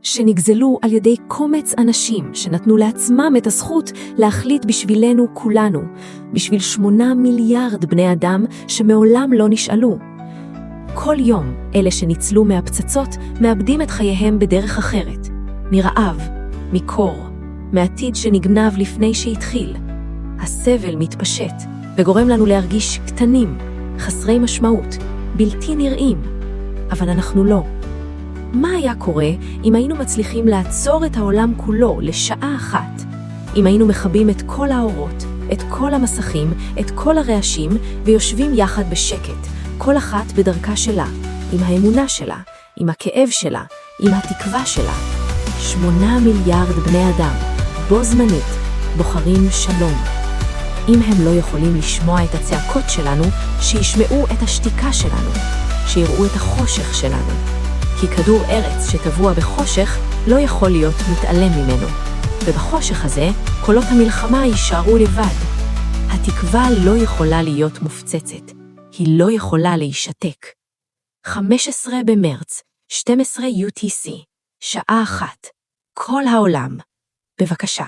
שנגזלו על ידי קומץ אנשים שנתנו לעצמם את הזכות להחליט בשבילנו כולנו, בשביל 8 מיליארד בני אדם שמעולם לא נשאלו. כל יום אלה שניצלו מהפצצות מאבדים את חייהם בדרך אחרת, מרעב, מקור, מעתיד שנגנב לפני שהתחיל. הסבל מתפשט וגורם לנו להרגיש קטנים, חסרי משמעות, בלתי נראים, אבל אנחנו לא. מה היה קורה אם היינו מצליחים לעצור את העולם כולו לשעה אחת? אם היינו מכבים את כל האורות, את כל המסכים, את כל הרעשים, ויושבים יחד בשקט, כל אחת בדרכה שלה, עם האמונה שלה, עם הכאב שלה, עם התקווה שלה. 8 מיליארד בני אדם, בו זמנית, בוחרים שלום. אם הם לא יכולים לשמוע את הצעקות שלנו, שישמעו את השתיקה שלנו, שיראו את החושך שלנו. כי כדור ארץ שטבוע בחושך לא יכול להיות מתעלם ממנו. ובחושך הזה, קולות המלחמה יישארו לבד. התקווה לא יכולה להיות מופצצת. היא לא יכולה להישתק. 15 במרץ, 12 UTC, שעה 1. כל העולם. בבקשה.